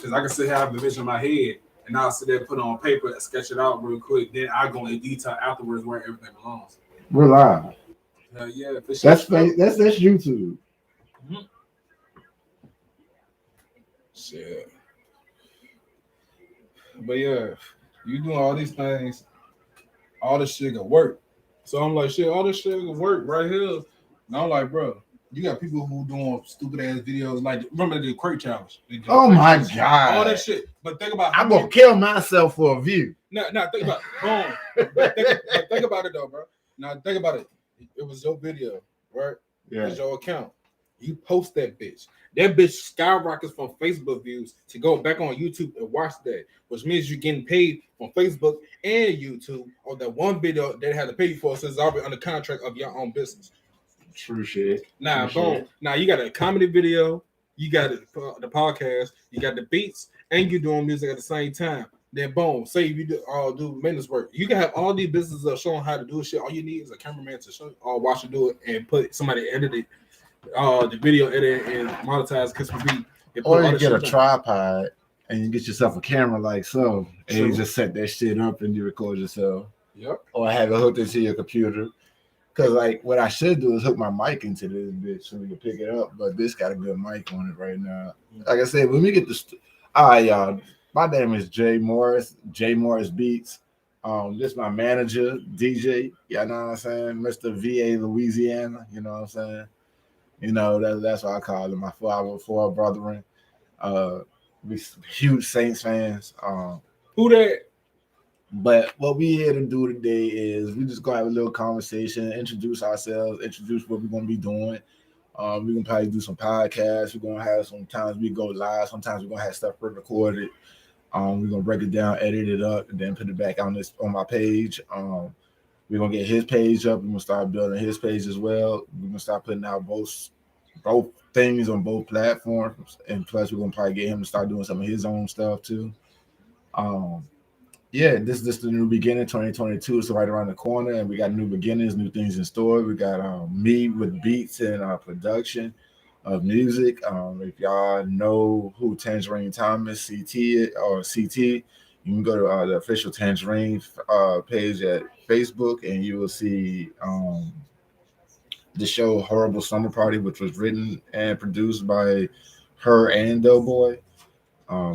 Because I can sit here, have the vision in my head, and I'll sit there, put it on paper, and sketch it out real quick. Then I go in detail afterwards where everything belongs. We're live. Yeah, for sure. That's YouTube. Mm-hmm. Shit. But yeah, you doing all these things, all this shit can work. So I'm like, shit, all this shit can work right here. And I'm like, bro, you got people who doing stupid ass videos like remember the crate challenge. Oh my god, all that shit. But think about I'm gonna kill myself for a view. Now think about boom. think about it though, bro. Now think about it. It was your video, right? Yeah. It's your account. You post that bitch. That bitch skyrockets from Facebook views to go back on YouTube and watch that, which means you're getting paid from Facebook and YouTube on that one video they had to pay you for since it's already under contract of your own business. True shit. Now, boom. Now you got a comedy video, you got the podcast, you got the beats, and you're doing music at the same time. Then boom, say you do maintenance work. You can have all these businesses showing how to do shit. All you need is a cameraman to show or watch you do it and put somebody edit it. The video edit and monetize Christmas beat. Or you get a tripod and you get yourself a camera like so, and you just set that shit up and you record yourself. Yep. Or have it hooked into your computer. Cause like what I should do is hook my mic into this bitch so we can pick it up. But this got a good mic on it right now. Like I said, when we get this, all right, y'all. My name is Jay Morris. Jay Morris Beats. This is my manager, DJ. You know what I'm saying, Mr. VA Louisiana. You know what I'm saying. You know, that's what I call them, my 404 brethren. We huge Saints fans. Who that? But what we here to do today is we just gonna have a little conversation, introduce ourselves, introduce what we're gonna be doing. We're gonna probably do some podcasts. We're gonna have sometimes we go live, sometimes we're gonna have stuff recorded. We're gonna break it down, edit it up, and then put it back on my page. We're gonna get his page up. We're gonna start building his page as well. We're gonna start putting out both things on both platforms, and plus we're gonna probably get him to start doing some of his own stuff too. Yeah, this is the new beginning, 2022. It's right around the corner, and we got new beginnings, new things in store. We got me with beats and production of music. If y'all know who Tangerine Thomas CT or CT, you can go to the official Tangerine page at Facebook, and you will see the show Horrible Summer Party, which was written and produced by her and Doughboy.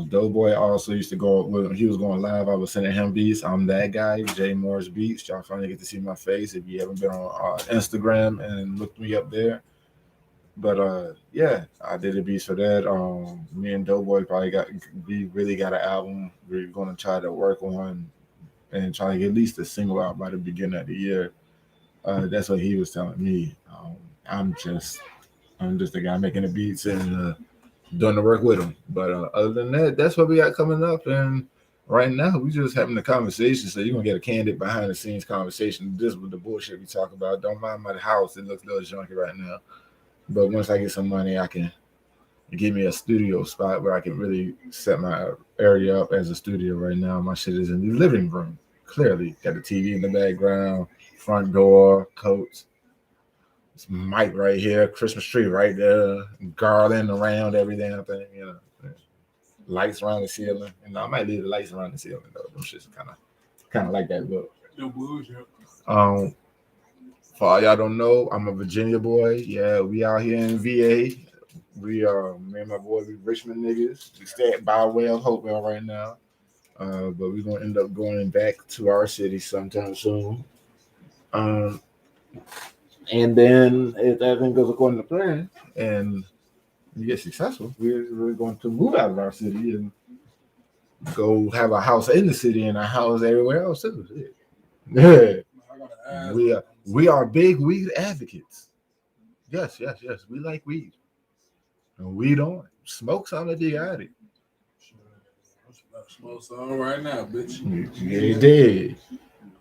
Doughboy also used to go when he was going live. I was sending him beats. I'm that guy, Jay Morris Beats. Y'all finally get to see my face if you haven't been on Instagram and looked me up there. But yeah, I did the beats for that. Me and Doughboy really got an album we're gonna try to work on and try to get at least a single out by the beginning of the year. That's what he was telling me. I'm just the guy making the beats and doing the work with him. But other than that, that's what we got coming up. And right now, we just having a conversation. So you're going to get a candid behind the scenes conversation. This was the bullshit we talk about. Don't mind my house. It looks a little junky right now. But once I get some money, I can give me a studio spot where I can really set my area up as a studio right now. My shit is in the living room. Clearly, got the TV in the background, front door, coats. Mic right here, Christmas tree right there, garland around every damn thing, you know. Lights around the ceiling. And I might leave the lights around the ceiling though. Them shit's kind of like that look. No bullshit. For all y'all don't know, I'm a Virginia boy. Yeah, we out here in VA. We me and my boy, we Richmond niggas. We stay at Bywell, Hopewell right now. But we're gonna end up going back to our city sometime soon. And then if everything goes according to plan and we get successful, we're going to move out of our city and go have a house in the city and a house everywhere else too. Yeah. We are big weed advocates. Yes. We like weed. And we don't smoke some if you got it. Smoke some right now, bitch. Yeah, he did.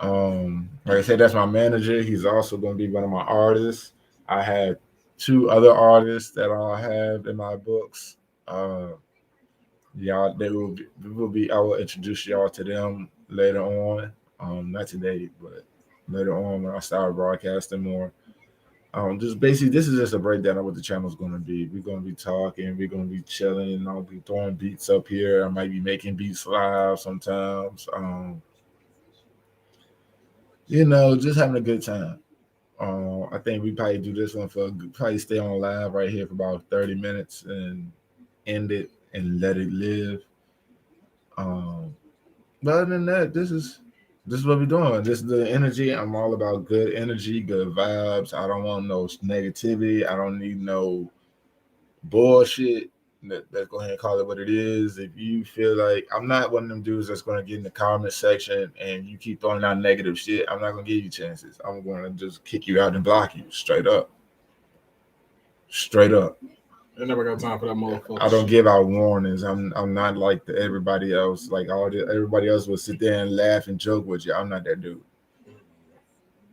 Like I said, that's my manager. He's also going to be one of my artists. I have 2 other artists that I'll have in my books. Y'all, they will be. I will introduce y'all to them later on. Not today, but later on when I start broadcasting more. Just basically, this is just a breakdown of what the channel is going to be. We're going to be talking, we're going to be chilling, and I'll be throwing beats up here. I might be making beats live sometimes. Just having a good time. I think we probably do this one probably stay on live right here for about 30 minutes and end it and let it live. But other than that, this is what we're doing. This is the energy. I'm all about good energy, good vibes. I don't want no negativity. I don't need no bullshit. Let's go ahead and call it what it is. If you feel like I'm not one of them dudes that's going to get in the comment section and you keep throwing out negative shit, I'm not going to give you chances. I'm going to just kick you out and block you straight up. Straight up. I never got time for that motherfucker. I don't give out warnings. I'm not like everybody else. Like everybody else will sit there and laugh and joke with you. I'm not that dude.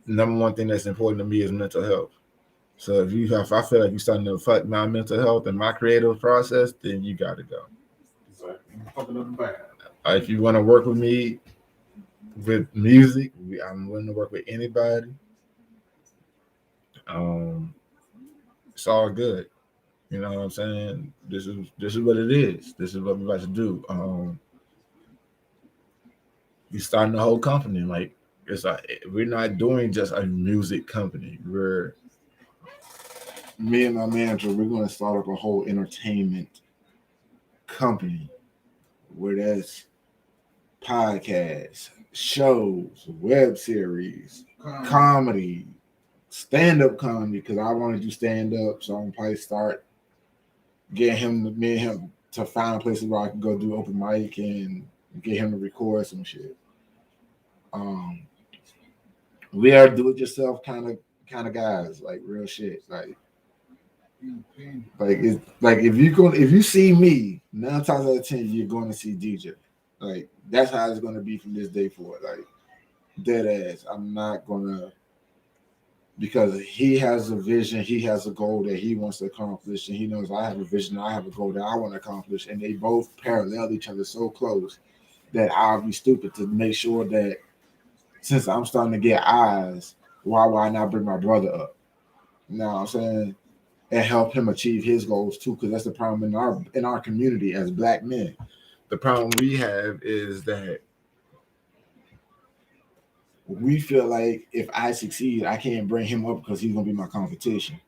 Number one thing that's important to me is mental health. So if I feel like you're starting to affect my mental health and my creative process, then you got to go. If you want to work with me with music, I'm willing to work with anybody. It's all good. You know what I'm saying? This is what it is. This is what we're about to do. We're starting the whole company. Like we're not doing just a music company. Me and my manager, we're going to start up a whole entertainment company where that's podcasts, shows, web series, comedy, stand-up comedy, because I want to do stand-up, so I'm going to probably start getting me and him to find places where I can go do open mic and get him to record some shit. We are do-it-yourself kind of guys, like real shit. If you see me 9 times out of 10, you're going to see DJ. Like that's how it's going to be from this day forward. Like dead ass. I'm not gonna, because he has a vision, he has a goal that he wants to accomplish, and he knows I have a vision, I have a goal that I want to accomplish, and they both parallel each other so close that I'll be stupid to make sure that since I'm starting to get eyes, why not bring my brother up? You know what I'm saying? And help him achieve his goals too, because that's the problem in our community as Black men. The problem we have is that we feel like if I succeed, I can't bring him up because he's gonna be my competition.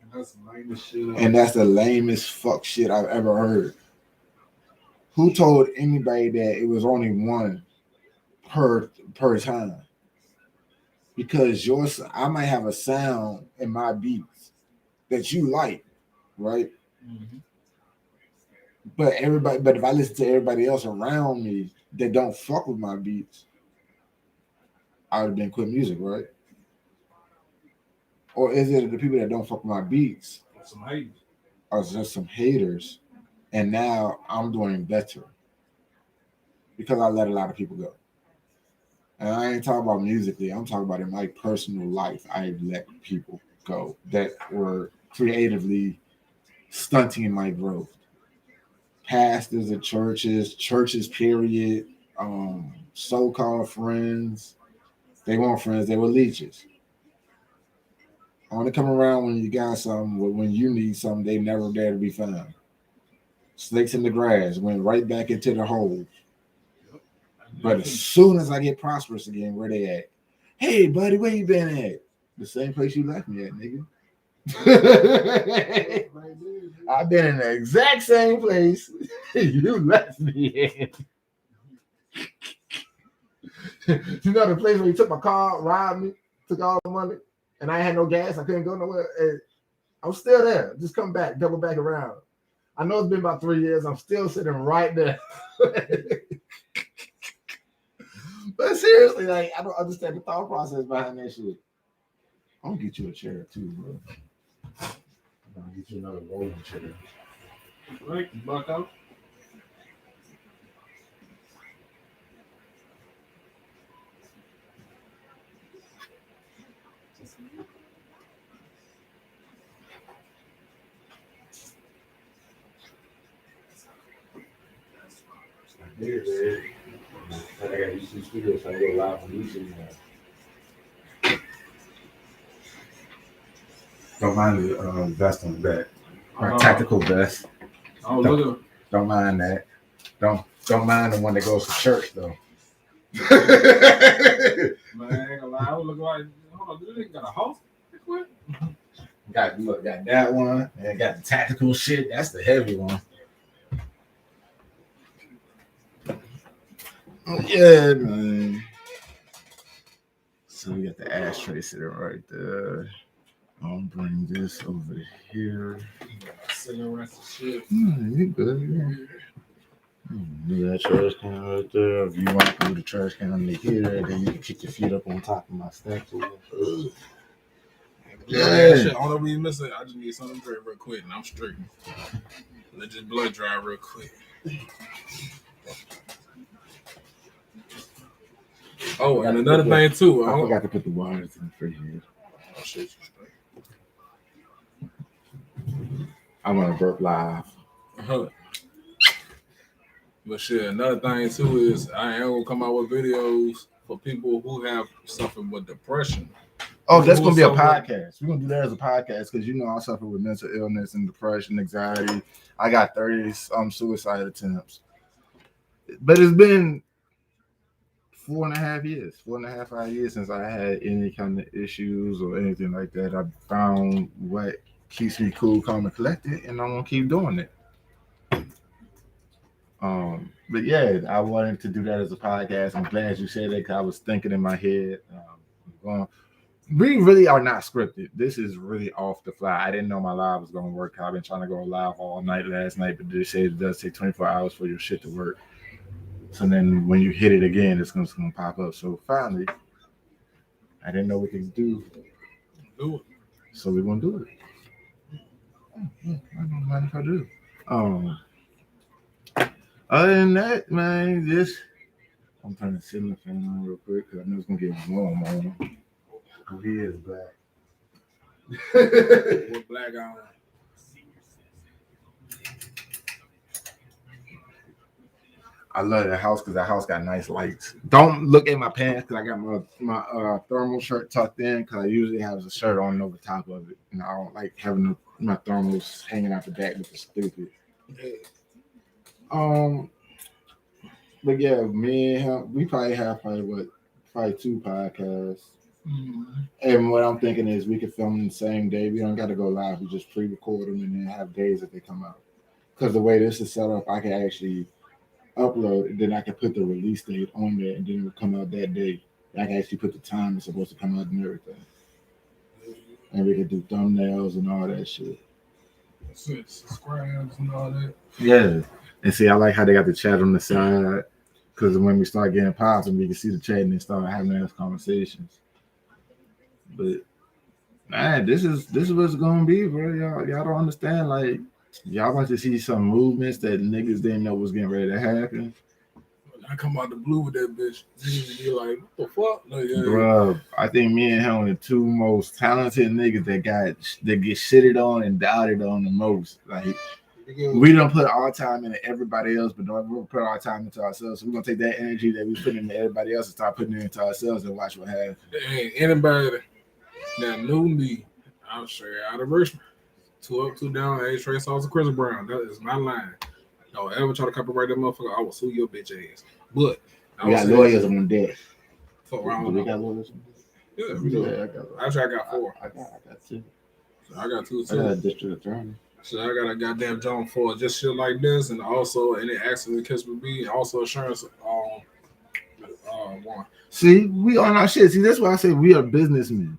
And that's the lamest shit. And that's the lamest fuck shit I've ever heard. Who told anybody that it was only one per time? Because I might have a sound in my beats that you like, right? Mm-hmm. But if I listen to everybody else around me that don't fuck with my beats, I would have been quit music, right? Or is it the people that don't fuck with my beats are just some haters, and now I'm doing better because I let a lot of people go? And I ain't talking about musically, I'm talking about in my personal life. I let people go that were creatively stunting my growth. Pastors of churches, period, so-called friends. They weren't friends, they were leeches. Only come around when you got something, when you need something, they never there to be found. Snakes in the grass, went right back into the hole. But as soon as I get prosperous again, where they at? Hey, buddy, where you been at? The same place you left me at, nigga. I've been in the exact same place you left me in. You know the place where you took my car, robbed me, took all the money, and I had no gas. I couldn't go nowhere. And I'm still there. Just come back, double back around. I know it's been about 3 years. I'm still sitting right there. But seriously, like I don't understand the thought process behind that shit. I'm gonna get you a chair too, bro. I'm gonna get you another rolling chair. Right, buck out. I got YouTube Studios, so I go live on YouTube now. Don't mind the vest on the back. My tactical vest. Oh, look. Don't mind that. Don't mind the one that goes to church though. Man, I ain't gonna lie. I would look like, hold on, this nigga got a house? Got that one, and got the tactical shit. That's the heavy one. Yeah, man. So we got the ashtray sitting right there. I'll bring this over here. Cigarettes and shit. You good? Yeah. Do that trash can right there. If you want to move the trash can under here, then you can kick your feet up on top of my statue. Yeah, shit. All we missing, I just need something to drink real quick, and I'm straight. Let this blood dry real quick. Oh, and another thing too. I forgot to put the wires in the refrigerator. Oh shit, I want to burp live. But shit, another thing too is I am gonna come out with videos for people who have suffered with depression. Oh, that's gonna be a podcast. We're gonna do that as a podcast because you know I suffer with mental illness and depression, anxiety. I got 30 suicide attempts, but it's been 4.5 years, 5 years since I had any kind of issues or anything like that. I found what keeps me cool, calm, and collected, and I'm gonna keep doing it. But yeah, I wanted to do that as a podcast. I'm glad you said that because I was thinking in my head. We really are not scripted. This is really off the fly. I didn't know my live was going to work. I've been trying to go live all night last night, but they say it does take 24 hours for your shit to work. So then when you hit it again, it's going to pop up. So finally, I didn't know we could do it. So we're going to do it. I don't mind if I do. Other than that, man, I'm turning the ceiling fan on real quick because I know it's going to get warm on. Oh, he is black. What black on? I love that house because that house got nice lights. Don't look at my pants because I got my thermal shirt tucked in because I usually have a shirt on over top of it, and I don't like having my thermals hanging out the back looking stupid. But yeah, me and him, we probably have probably 2 podcasts. Mm-hmm. And what I'm thinking is we could film them the same day. We don't got to go live. We just pre-record them and then have days that they come out. Because the way this is set up, I can actually upload it, then I can put the release date on there, and then it will come out that day. I can actually put the time it's supposed to come out and everything. And we can do thumbnails and all that shit. Subscribes and all that. Yeah. And see, I like how they got the chat on the side. Because when we start getting popping, we can see the chat and then start having those conversations. But man, this is what it's gonna be, bro. Y'all don't understand. Like, y'all about to see some movements that niggas didn't know was getting ready to happen. I come out the blue with that bitch. You're like, what the fuck? Like, yeah. Bro, I think me and him are the 2 most talented niggas that get shitted on and doubted on the most. Like, we don't put our time into everybody else, but don't put our time into ourselves. So we're gonna take that energy that we put into everybody else and start putting it into ourselves and watch what happens. Hey, anybody that knew me, I'm straight out of Richmond. 2 up, 2 down, A-Trey Sauce and Chris Brown. That is my line. Don't ever try to copyright that motherfucker. I will sue your bitch ass. But we got lawyers on deck. Fuck around. We got lawyers on deck? Yeah, we do. Actually, I got 4. I got 2. So I got 2 too. I got a district attorney. So I got a goddamn John for just shit like this, and also any accident case would be, also insurance. One. See, we on our shit. See, that's why I say we are businessmen.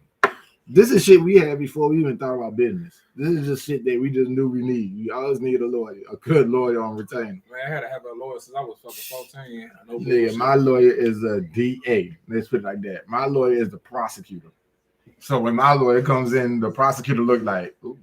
This is shit we had before we even thought about business. This is just shit that we just knew we need. We always needed a lawyer, a good lawyer on retainer. Man, I had to have a lawyer since I was fucking 14. Nigga, my lawyer is a DA. Let's put it like that. My lawyer is the prosecutor. So when my lawyer comes in, the prosecutor look like, ooh.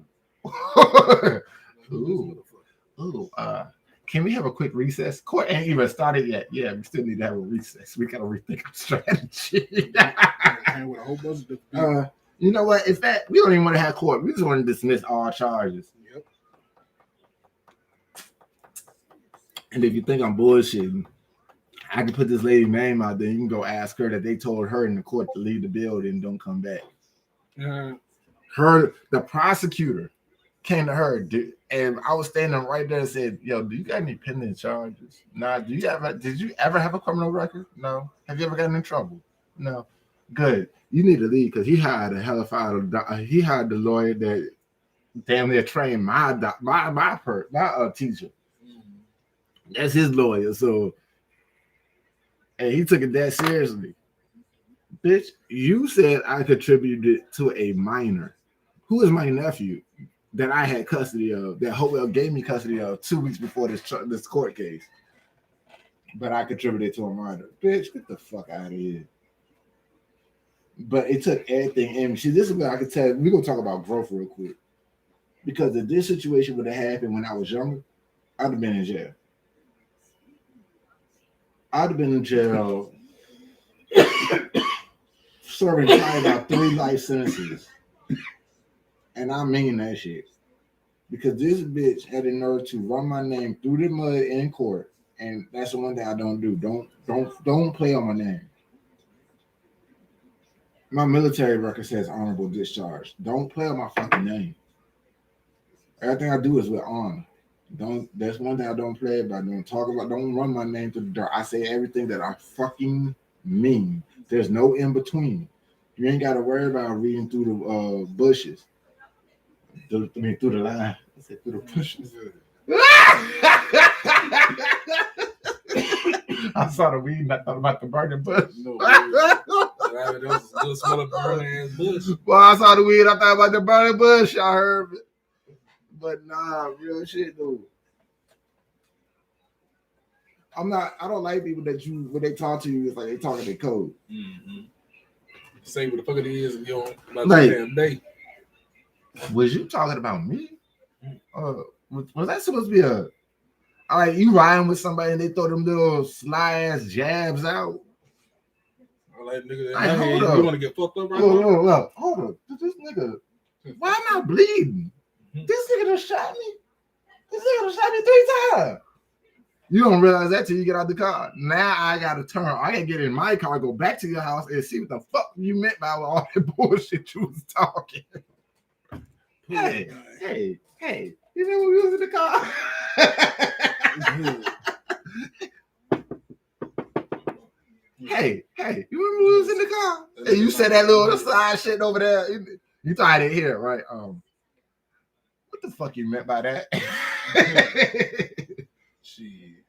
Can we have a quick recess? Court ain't even started yet. Yeah, we still need to have a recess. We gotta rethink our strategy. With a whole bunch of you know what? In fact, we don't even want to have court. We just want to dismiss all charges. Yep. And if you think I'm bullshitting, I can put this lady's name out there. You can go ask her that they told her in the court to leave the building and don't come back. The prosecutor came to her, and I was standing right there and said, "Yo, do you got any pending charges? Nah. Did you ever have a criminal record? No. Have you ever gotten in trouble? No. Good. You need to leave because he hired a he hired the lawyer that damn near trained my teacher. That's his lawyer. So, and he took it that seriously. Bitch, you said I contributed to a minor. Who is my nephew that I had custody of, that Hopewell gave me custody of 2 weeks before this court case? But I contributed to a minor. Bitch, get the fuck out of here. But it took everything in me. See, this is what I could tell. We're going to talk about growth real quick. Because if this situation would have happened when I was younger, I'd have been in jail. I'd have been in jail serving probably about 3 life sentences. And I mean that shit. Because this bitch had the nerve to run my name through the mud in court. And that's the one thing I don't do. Don't play on my name. My military record says honorable discharge. Don't play on my fucking name. Everything I do is with honor. That's one thing I don't play about. Don't run my name through the dirt. I say everything that I fucking mean. There's no in between. You ain't got to worry about reading through the bushes. Through the line. I said through the bushes. I saw the weed and I thought about the burning bush. No, that was a good smell of burning ass bush. Well, I saw the weed, I thought about the burning bush. I heard it. But nah, real shit though. I don't like people that when they talk to you, it's like they talking their code. Mm-hmm. Say what the fuck it is and you don't about like, damn day. Was you talking about me? Was that supposed to be all right, you riding with somebody and they throw them little sly ass jabs out? Like, nigga, hold up. You want to get fucked up right now? Hold up. This nigga, why am I bleeding? Mm-hmm. This nigga done shot me. This nigga done shot me 3 times. You don't realize that till you get out the car. Now I got to turn. I got to get in my car, go back to your house and see what the fuck you meant by all that bullshit you was talking. Hey. You know when we was in the car? Hey, you remember we was in the car? And you said that little side shit over there. You thought I didn't hear it, right? What the fuck you meant by that? Shit.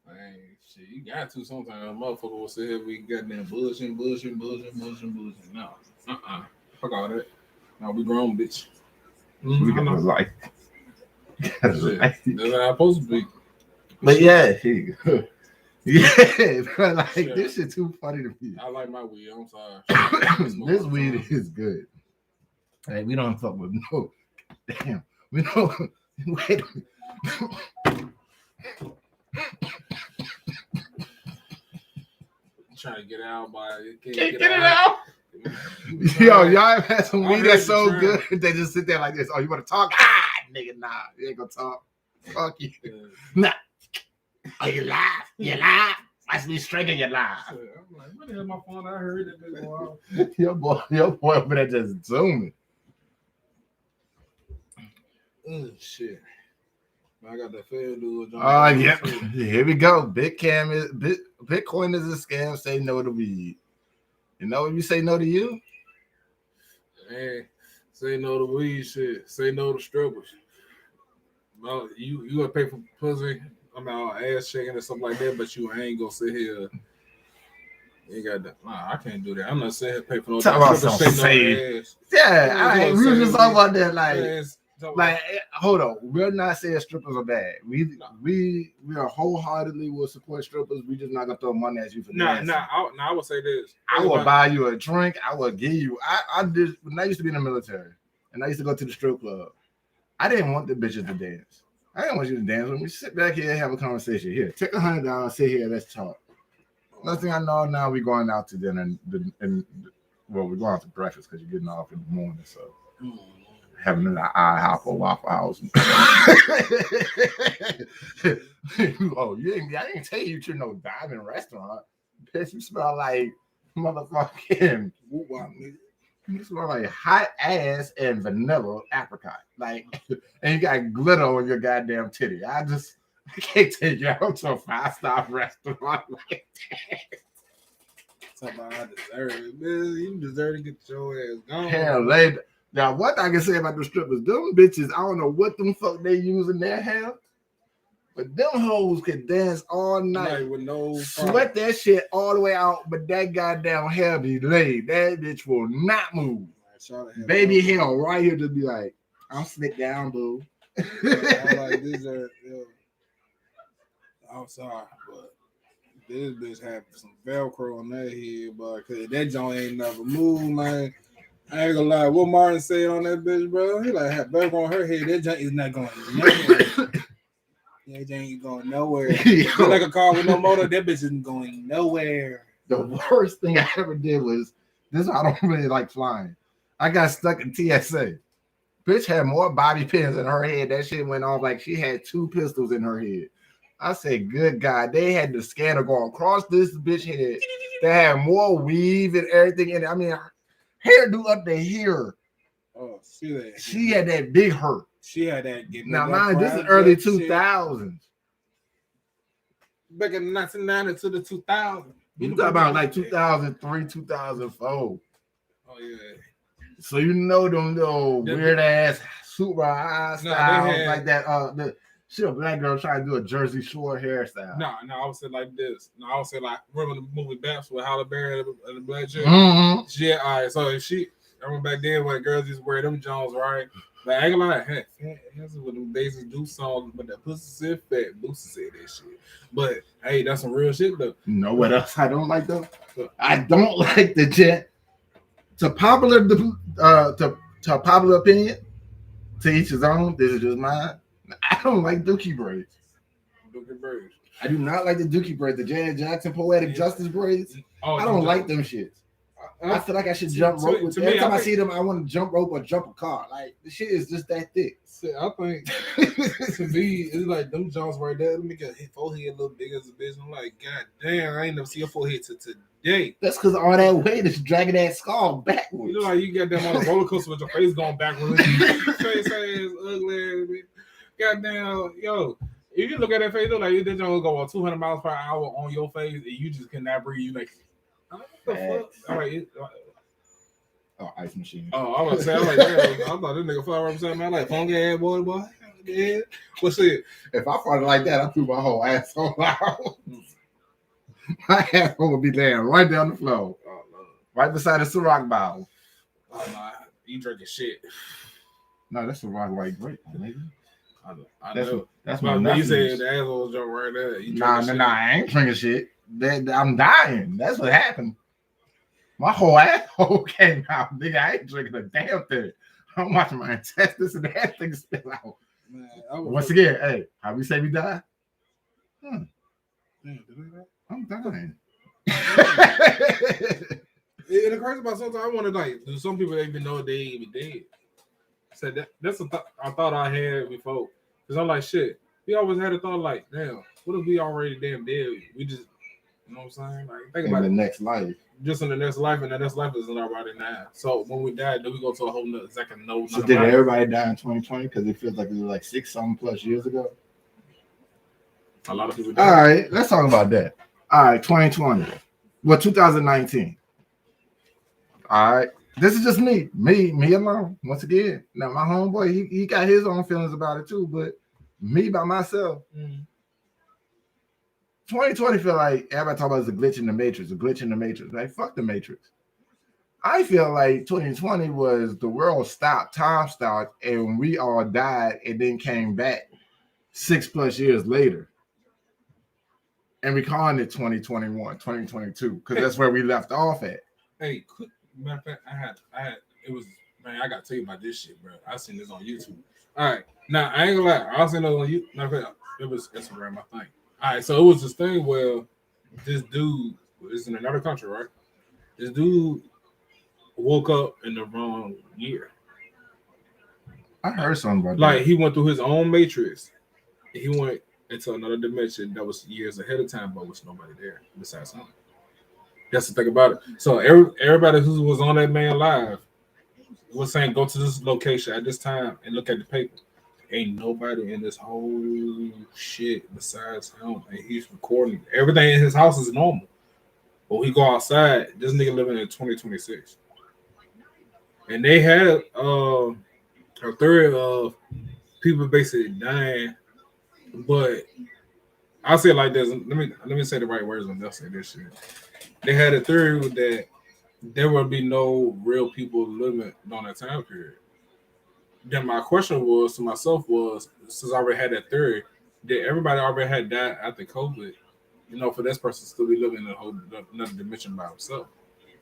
Man, shit, you got to sometimes. A motherfucker will sit here, we goddamn bullshit. No. Fuck all that. No, we grown, bitch. We got a life. That's how I'm supposed to be. But yeah, yeah, bro, like this shit too funny to me. I like my weed. I'm sorry. This weed is good. Hey, we don't fuck with no. Damn, we don't. Wait. I'm trying to get out, but can't get it out. Yo, y'all have had some weed that's so good. They just sit there like this. Oh, you want to talk? Nigga, nah, you ain't gonna talk. Fuck you. Nah. Oh, you lie. Watch me straighten your lie. I'm like, what the hell my phone? I heard that big while. Your boy over there just zooming. Oh shit. I got that fair dude. Oh, yeah. Here we go. Bitcoin is a scam. Say no to weed. You know when you say no to you? Hey, say no to weed shit. Say no to strippers. No, you gonna pay for pussy? I'm out ass shaking or something like that, but you ain't gonna sit here. You ain't got that. Nah, I can't do that. I'm not sitting here pay for no. Talk about some ass. Yeah, we were just talking about that. Like, hold on. We're not saying strippers are bad. We are wholeheartedly will support strippers. We just not gonna throw money at you for that. I would say this. I will buy you a drink. I will give you. I did. When I used to be in the military, and I used to go to the strip club. I didn't want the bitches to dance. I didn't want you to dance with me. Sit back here and have a conversation. Here, take $100. Sit here. Let's talk. Next thing I know, now we're going out to dinner and we're going out to breakfast because you're getting off in the morning. So having an IHOP or Waffle House. Oh, I didn't tell you to no diamond restaurant. Bitch, you smell like motherfucking woo-wop, nigga. You smell like hot ass and vanilla apricot. Like, and you got glitter on your goddamn titty. I can't take you out to a 5-star restaurant like that. Talking about I deserve it, man. You deserve to get your ass gone. Hell, now what I can say about the strippers, them bitches, I don't know what them fuck they use in their hair, but them hoes could dance all night with no sweat that shit all the way out, but that goddamn hair be laid. That bitch will not move. Baby hell right here to be like, I'm slick down, boo. I'm like, I'm sorry, but this bitch had some Velcro on that head, but cause that joint ain't never moved, man. I ain't gonna lie. What Martin said on that bitch, bro? He like had Velcro on her head. That joint is not going nowhere. That joint ain't going nowhere. Just like a car with no motor, that bitch isn't going nowhere. The worst thing I ever did was this. I don't really like flying. I got stuck in TSA. Bitch had more bobby pins in her head. That shit went off like she had 2 pistols in her head. I said, good God, they had the scanner go across this bitch head. They had more weave and everything in it. I mean, hairdo up to here. Oh, see that. She had that big hurt. She had that. Now, mind, this is early 2000s. Back in 1990 to the 2000s. You talking about like 2003, 2004. Oh, yeah. So you know them little weird ass super high styles like that. A black girl trying to do a Jersey Shore hairstyle. No, I would say like this. No, I would say like, remember the movie Baps with Halle Berry and the black chick? Mm-hmm. Yeah, all right. So if I remember back then when girls used to wear them Jones, right? But I ain't gonna lie, hey, that's what them Daisies do songs, but that pussy said fat, Boosie said that shit. But hey, that's some real shit though. You know what else I don't like though? I don't like the jet. To popular opinion, to each his own. This is just mine. I don't like dookie braids. I do not like the dookie braids. The Janet Jackson Poetic Justice braids. I don't like them shits. I feel like I should jump rope with them. Every time I see them, I want to jump rope or jump a car. Like the shit is just that thick. I think to me, it's like them jumps right there. Let me get his forehead a little bigger as a bitch. I'm like, God damn, I ain't never see your forehead till today. That's because all that weight is dragging that skull backwards. You know, like you got them on a roller coaster with your face going backwards. Face ass, ugly ass. Goddamn, yo. If you look at that face, look like you did go 200 miles per hour on your face, and you just cannot breathe. You like, what the fuck? All right, ice machine. Oh, I was saying, like, damn, I thought this nigga fly around saying, man, like, funky ass boy. Yeah. What's it? If I farted like that, I threw my whole asshole out. My asshole would be laying right down the floor, right beside the Ciroc bottle. Oh, no, you drinking shit. No, that's Ciroc white grape, nigga. I know. That's my nephew. You said the asshole jump right there. Nah, I ain't drinking shit. I'm dying. That's what happened. My whole asshole came out, nigga. I ain't drinking a damn thing. I'm watching my intestines and that thing spill out. Man, once again, hey, how we say we die? Damn, I'm dying. And the crazy about sometimes I want to like, do some people even know they even dead? So that's a I thought I had before. Because I'm like, shit, we always had a thought like, damn, what if we already damn dead? We just, you know what I'm saying? Like, think about the next life. Just in the next life, and the next life isn't already now. So when we die, do we go to a whole nother second? No. So did everybody die in 2020? Because it feels like it was like 6-something plus years ago. A lot of people died. All right, let's talk about that. All right, 2020. Well, 2019. All right. This is just me alone. Once again, now my homeboy, he got his own feelings about it too, but me by myself. 2020 feel like everybody talk about is a glitch in the matrix, Like, fuck the matrix. I feel like 2020 was the world stopped, time stopped, and we all died and then came back 6+ years later. And we calling it 2021, 2022, because that's where we left off at. Hey, matter of fact, I had, it was, man, I got to tell you about this shit, bro. I seen this on YouTube. All right. Now, I ain't gonna lie. I seen it on YouTube. Matter of fact, it was Instagram, I think. All right. So it was this thing where this dude is in another country, right? This dude woke up in the wrong year. I heard something about that. Like, he went through his own matrix. He went into another dimension that was years ahead of time, but was nobody there besides him. That's the thing about it. So everybody who was on that man live was saying go to this location at this time and look at the paper. Ain't nobody in this whole shit besides him, and he's recording. Everything in his house is normal. But we go outside, this nigga living in 2026. And they had a theory of people basically dying, but I'll say it like this. Let me say the right words when they'll say this shit. They had a theory that there would be no real people living during that time period. Then my question was to myself was, since I already had that theory, that everybody already had died after COVID, for this person to still be living in a whole another dimension by himself.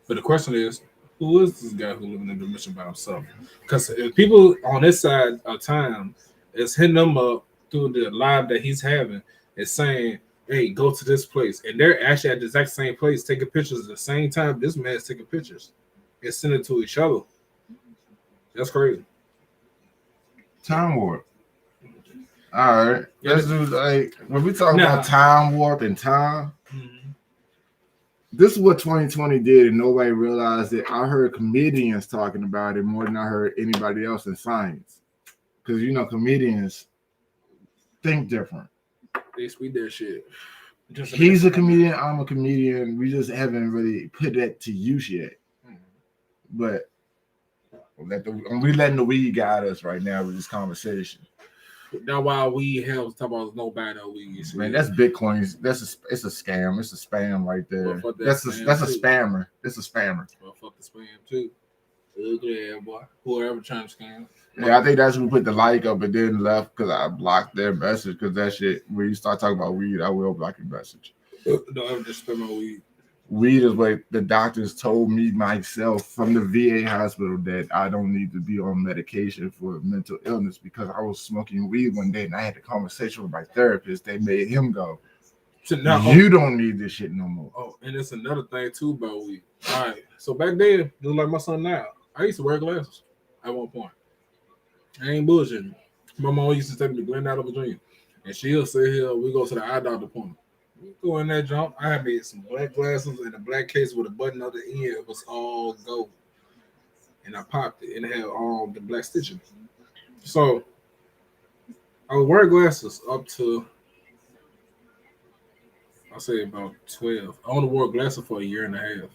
But the question is, who is this guy who living in a dimension by himself? Because if people on this side of time is hitting them up through the live that he's having, is saying, hey, go to this place. And they're actually at the exact same place taking pictures at the same time this man's taking pictures and sending it to each other. That's crazy. Time warp. All right. Let's do like when we talk about time warp and time. This is what 2020 did, and nobody realized it. I heard comedians talking about it more than I heard anybody else in science. Because comedians think different. They speak their shit. He's a comedian, I'm a comedian. We just haven't really put that to use yet. But we letting the weed guide us right now with this conversation. That's why we have talk about no bad weed. Man, that's Bitcoin. It's a scam. It's a spam right there. Well, that's a spammer. It's a spammer. Well, fuck the spam too. Ugly ass boy. Whoever trying to scam. Yeah, I think that's who put the like up and then left because I blocked their message because that shit. When you start talking about weed, I will block your message. Don't ever just spam my weed. Weed is what the doctors told me myself from the VA hospital that I don't need to be on medication for mental illness because I was smoking weed one day and I had a conversation with my therapist. They made him go, so now, you don't need this shit no more. Oh, and it's another thing too about weed. All right. So back then, just like my son now, I used to wear glasses at one point. I ain't bullshitting. My mom used to take me to Glendale, Virginia. And she'll say here, we go to the eye doctor appointment. We go in that jump. I had made some black glasses and a black case with a button on the end. It was all gold. And I popped it and it had all the black stitching. So I was wearing glasses up to, I'll say about 12. I only wore glasses for a year and a half.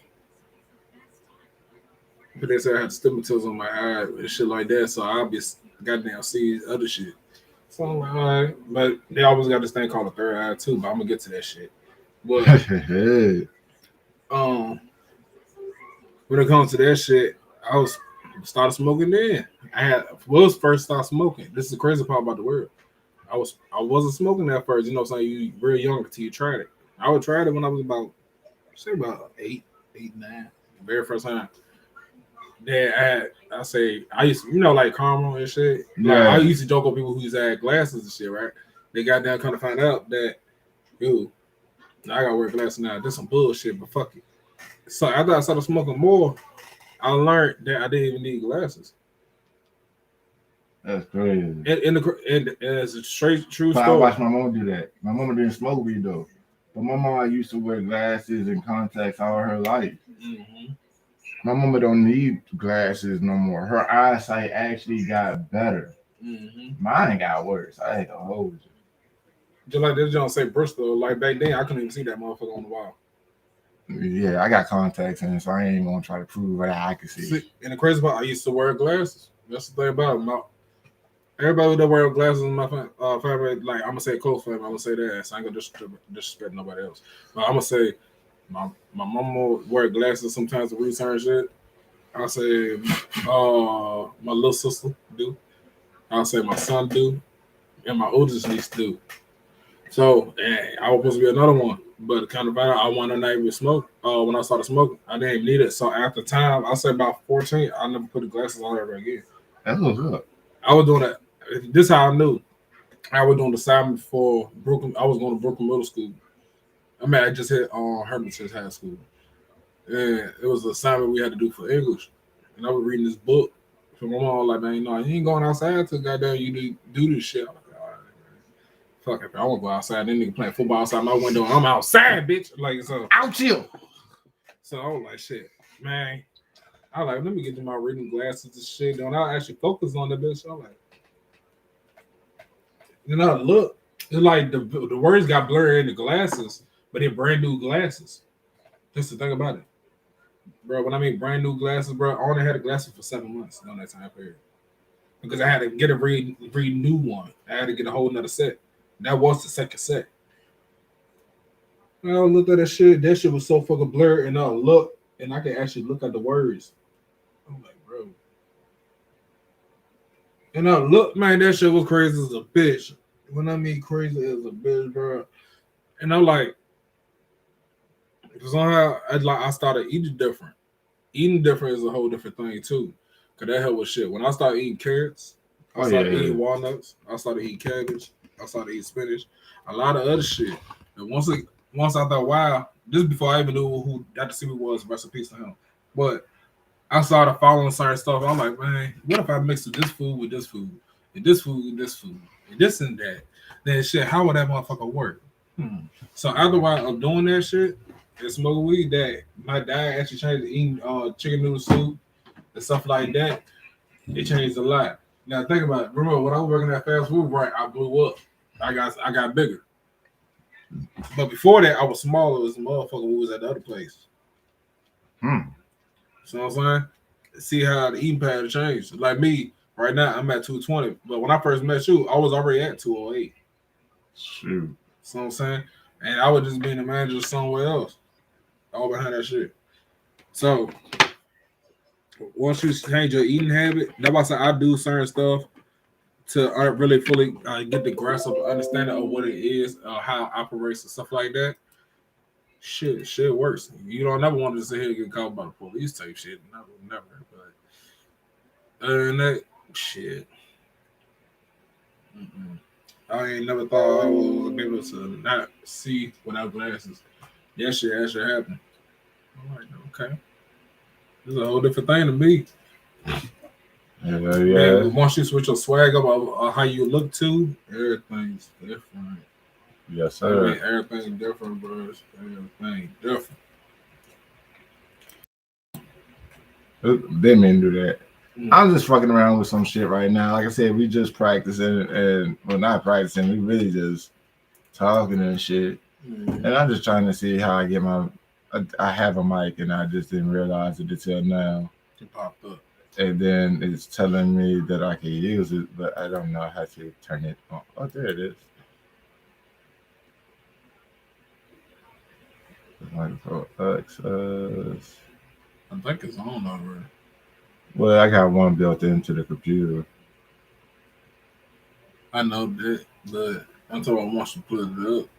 But they said I had stigmatism on my eye and shit like that. So I obviously goddamn see other shit. So I'm like, all right. But they always got this thing called a third eye too, but I'm gonna get to that shit. But when it comes to that shit, I was started smoking then. I first started smoking. This is the crazy part about the world. I wasn't smoking at first, what I'm saying? You very young until you tried it. I would try it when I was about 8, 9, the very first time. Then I used to, like caramel and shit. Yeah. Like, I used to joke with people who used to have glasses and shit, right? They got down kind of find out that, I gotta wear glasses now. This some bullshit, but fuck it. So after I started smoking more, I learned that I didn't even need glasses. That's crazy. And it's a straight true story. I watched my mom do that. My mama didn't smoke weed though, but my mom used to wear glasses and contacts all her life. Mm-hmm. My mama don't need glasses no more. Her eyesight actually got better. Mm-hmm. Mine got worse. I ain't gonna hold you. Just like this John say Bristol, like back then I couldn't even see that motherfucker on the wall. Yeah, I got contacts in, so I ain't gonna try to prove what I can see. And the crazy part, I used to wear glasses. That's the thing about it. Everybody that wear glasses in my family, like I'm gonna say close family, I'm gonna say that. So I ain't gonna disrespect nobody else. But I'm gonna say my mama wear glasses sometimes to read certain shit. I'll say my little sister do. I'll say my son do, and my oldest niece do. So I was supposed to be another one, but kind of I wanted to not even smoke. When I started smoking, I didn't even need it. So after time, I say about 14, I never put the glasses on ever again. That's what's up. I was doing that. This is how I knew. I was doing the assignment for Brooklyn. I was going to Brooklyn Middle School. I just hit Hermitage High School. And it was an assignment we had to do for English. And I was reading this book. So my mom was like, man, you ain't going outside till goddamn you do this shit. I'm like, all right, man. Fuck it, I won't go outside. Then nigga playing football outside my window. I'm outside, bitch. Like, so. Out you. So I was like, shit, man. I like, let me get to my reading glasses and shit. Then I actually focus on the bitch. I'm like, then I look, it's like the words got blurred in the glasses, but they're brand new glasses. That's the thing about it, bro. When I mean brand new glasses, bro, I only had the glasses for 7 months during that time period because I had to get a renew one. I had to get a whole nother set. That was the second set. I looked at that shit. That shit was so fucking blurred, and I look, and I could actually look at the words. I'm like, bro. And I look, man, that shit was crazy as a bitch. When I mean crazy as a bitch, bro. And I'm like, somehow I started eating different. Eating different is a whole different thing too. Cause that helped with shit. When I started eating carrots, I started eating walnuts, I started eating cabbage, I started eating spinach, a lot of other shit. And once after a while, this is before I even knew who Dr. Sebi was, rest in peace to him. But I started following certain stuff. I'm like, man, what if I mix this food with this food, and this food with this food, and this and that? Then shit, how would that motherfucker work? So after a while of doing that shit and smoking weed, that my diet actually changed to eating chicken noodle soup and stuff like that. It changed a lot. Now think about it. Remember when I was working at fast food, right? I blew up. I got bigger. But before that, I was smaller as a motherfucker who was at the other place. So what I'm saying? See how the eating pattern changed. Like me, right now, I'm at 220. But when I first met you, I was already at 208. Shoot. So what I'm saying? And I was just being a manager somewhere else. All behind that shit. So once you change your eating habit, that's why I say I do certain stuff to really fully get the grasp of understanding of what it is, how it operates and stuff like that. Shit works. You don't never want to sit here and get caught by the police type shit. Never. But other than that, shit. I ain't never thought I was able to not see without glasses. That shit actually happened. I'm like, okay. This is a whole different thing to me. Yeah. Man, once you switch your swag up of how you look to, everything's different. Yes, sir. I mean, everything's different, bro. Everything different. Didn't mean to do that. I'm just fucking around with some shit right now. Like I said, we just practicing and well, not practicing. We really just talking and shit. And I'm just trying to see how I get I have a mic and I just didn't realize it until now. It popped up. And then it's telling me that I can use it, but I don't know how to turn it on. Oh, there it is. Microphone access. I think it's on already. Well, I got one built into the computer. I know that, but I'm talking about once you put it up.